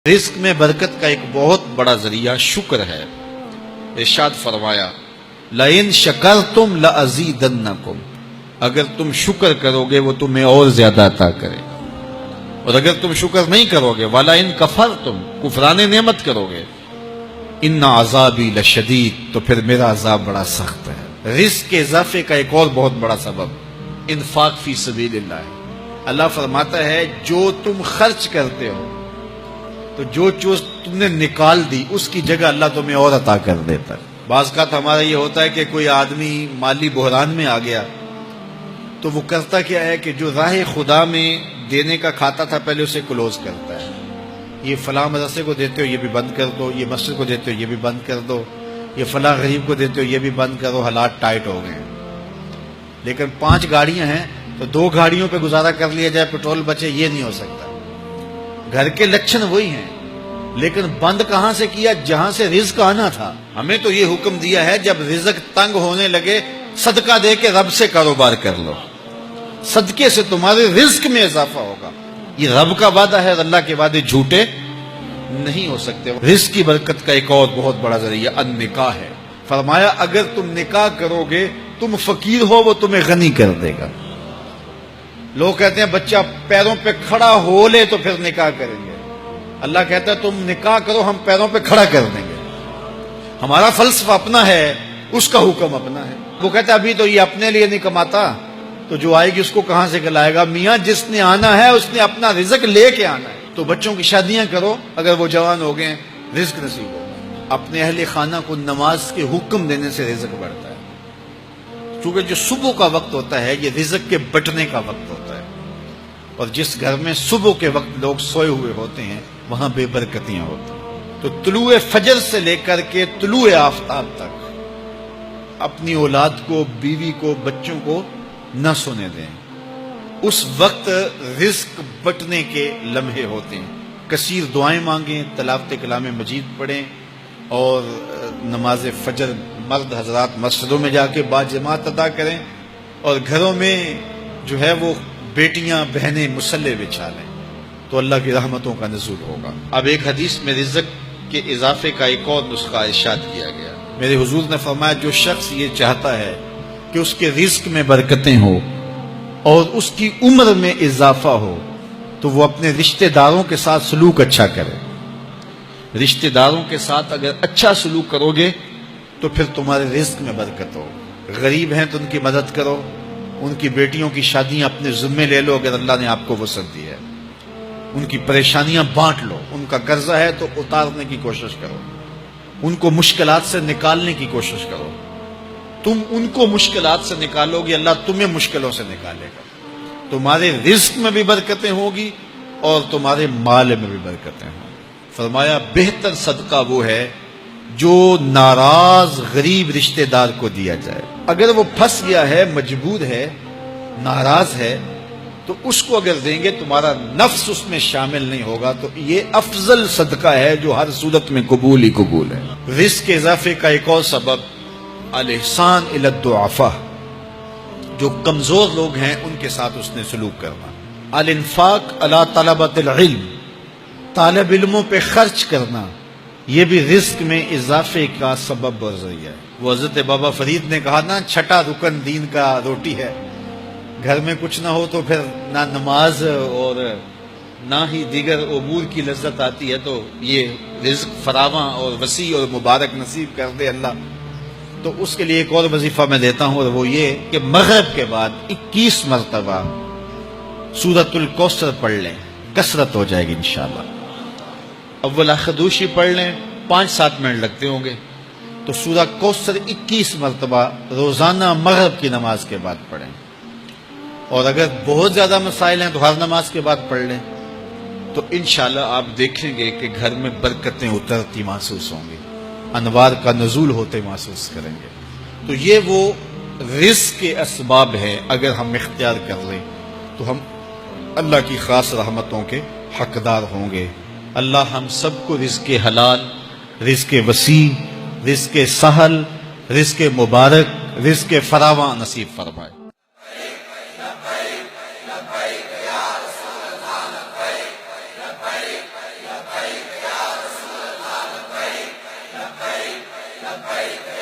رزق میں برکت کا ایک بہت بڑا ذریعہ شکر ہے۔ ارشاد فرمایا لَإِن شَكَرْتُمْ لَأَزِيدَنَّكُمْ، اگر تم شکر کرو گے وہ تمہیں اور زیادہ عطا کرے گا، اور اگر تم شکر نہیں کرو گے وَلَئِن كَفَرْتُمْ، کفران نعمت کرو گے، إِنَّ عَذَابِي لَشَدِيدٌ، تو پھر میرا عذاب بڑا سخت ہے۔ رزق کے اضافے کا ایک اور بہت بڑا سبب انفاق فی سبیل اللہ ہے۔ اللہ فرماتا ہے جو تم خرچ کرتے ہو تو جو چیز تم نے نکال دی اس کی جگہ اللہ تمہیں اور عطا کر دیتا ہے۔ بعض کا ہمارا یہ ہوتا ہے کہ کوئی آدمی مالی بحران میں آ گیا تو وہ کرتا کیا ہے کہ جو راہ خدا میں دینے کا کھاتا تھا پہلے اسے کلوز کرتا ہے، یہ فلاں مدرسے کو دیتے ہو یہ بھی بند کر دو، یہ مسجد کو دیتے ہو یہ بھی بند کر دو، یہ فلاں غریب کو دیتے ہو یہ بھی بند کرو، حالات ٹائٹ ہو گئے۔ لیکن 5 گاڑیاں ہیں تو 2 گاڑیوں پہ گزارا کر لیا جائے، پیٹرول بچے، یہ نہیں ہو سکتا۔ گھر کے لچھن وہی ہیں، لیکن بند کہاں سے کیا؟ جہاں سے رزق آنا تھا۔ ہمیں تو یہ حکم دیا ہے جب رزق تنگ ہونے لگے صدقہ دے کے رب سے کاروبار کر لو، صدقے سے تمہارے رزق میں اضافہ ہوگا۔ یہ رب کا وعدہ ہے، اللہ کے وعدے جھوٹے نہیں ہو سکتے۔ رزق کی برکت کا ایک اور بہت بڑا ذریعہ النکاح ہے۔ فرمایا اگر تم نکاح کرو گے، تم فقیر ہو وہ تمہیں غنی کر دے گا۔ لوگ کہتے ہیں بچہ پیروں پہ کھڑا ہو لے تو پھر نکاح کریں گے، اللہ کہتا ہے تم نکاح کرو ہم پیروں پہ کھڑا کر دیں گے۔ ہمارا فلسفہ اپنا ہے، اس کا حکم اپنا ہے۔ وہ کہتا ہے ابھی تو یہ اپنے لیے نہیں کماتا تو جو آئے گی اس کو کہاں سے کھلائے گا؟ میاں جس نے آنا ہے اس نے اپنا رزق لے کے آنا ہے۔ تو بچوں کی شادیاں کرو، اگر وہ جوان ہو گئے رزق نصیب ہوگا۔ اپنے اہل خانہ کو نماز کے حکم دینے سے رزق بڑھتا ہے، کیونکہ جو صبح کا وقت ہوتا ہے یہ رزق کے بٹنے کا وقت ہوتا ہے، اور جس گھر میں صبح کے وقت لوگ سوئے ہوئے ہوتے ہیں وہاں بے برکتیاں ہوتی ہیں۔ تو طلوع فجر سے لے کر کے طلوع آفتاب تک اپنی اولاد کو، بیوی کو، بچوں کو نہ سونے دیں۔ اس وقت رزق بٹنے کے لمحے ہوتے ہیں۔ کثیر دعائیں مانگیں، تلاوت کلام مجید پڑھیں، اور نماز فجر مرد حضرات مسجدوں میں جا کے باجماعت ادا کریں، اور گھروں میں جو ہے وہ بیٹیاں بہنیں مصلے بچھا لیں تو اللہ کی رحمتوں کا نزول ہوگا۔ اب ایک حدیث میں رزق کے اضافے کا ایک اور نسخہ ارشاد کیا گیا۔ میرے حضور نے فرمایا جو شخص یہ چاہتا ہے کہ اس کے رزق میں برکتیں ہو اور اس کی عمر میں اضافہ ہو تو وہ اپنے رشتہ داروں کے ساتھ سلوک اچھا کرے۔ رشتہ داروں کے ساتھ اگر اچھا سلوک کرو گے تو پھر تمہارے رزق میں برکت ہو۔ غریب ہیں تو ان کی مدد کرو، ان کی بیٹیوں کی شادیاں اپنے ذمے لے لو اگر اللہ نے آپ کو وسعت دی ہے، ان کی پریشانیاں بانٹ لو، ان کا قرضہ ہے تو اتارنے کی کوشش کرو، ان کو مشکلات سے نکالنے کی کوشش کرو۔ تم ان کو مشکلات سے نکالو گے، اللہ تمہیں مشکلوں سے نکالے گا۔ تمہارے رزق میں بھی برکتیں ہوگی اور تمہارے مال میں بھی برکتیں ہوں۔ فرمایا بہتر صدقہ وہ ہے جو ناراض غریب رشتہ دار کو دیا جائے۔ اگر وہ پھنس گیا ہے، مجبور ہے، ناراض ہے، تو اس کو اگر دیں گے تمہارا نفس اس میں شامل نہیں ہوگا، تو یہ افضل صدقہ ہے جو ہر صورت میں قبول ہی قبول ہے۔ رزق کے اضافے کا ایک اور سبب الاحسان الی الضعفاء، جو کمزور لوگ ہیں ان کے ساتھ اس نے سلوک کرنا۔ الانفاق علی طلبۃ العلم، طالب علموں پہ خرچ کرنا، یہ بھی رزق میں اضافے کا سبب اور ذریعہ ہے۔ وہ حضرت بابا فرید نے کہا نا، چھٹا رکن دین کا روٹی ہے۔ گھر میں کچھ نہ ہو تو پھر نہ نماز اور نہ ہی دیگر امور کی لذت آتی ہے، تو یہ رزق فراواں اور وسیع اور مبارک نصیب کر دے اللہ۔ تو اس کے لیے ایک اور وظیفہ میں دیتا ہوں، اور وہ یہ کہ مغرب کے بعد 21 مرتبہ سورۃ الکوثر پڑھ لیں، کثرت ہو جائے گی انشاءاللہ۔ اول خدوشی پڑھ لیں، 5-7 منٹ لگتے ہوں گے، تو سورہ کوثر 21 مرتبہ روزانہ مغرب کی نماز کے بعد پڑھیں، اور اگر بہت زیادہ مسائل ہیں تو ہر نماز کے بعد پڑھ لیں، تو انشاءاللہ آپ دیکھیں گے کہ گھر میں برکتیں اترتی محسوس ہوں گی، انوار کا نزول ہوتے محسوس کریں گے۔ تو یہ وہ رزق کے اسباب ہیں، اگر ہم اختیار کر لیں تو ہم اللہ کی خاص رحمتوں کے حقدار ہوں گے۔ اللہ ہم سب کو رزق حلال، رزق وسیع، رزق سہل، رزق مبارک، رزق فراواں نصیب فرمائے۔ لبیک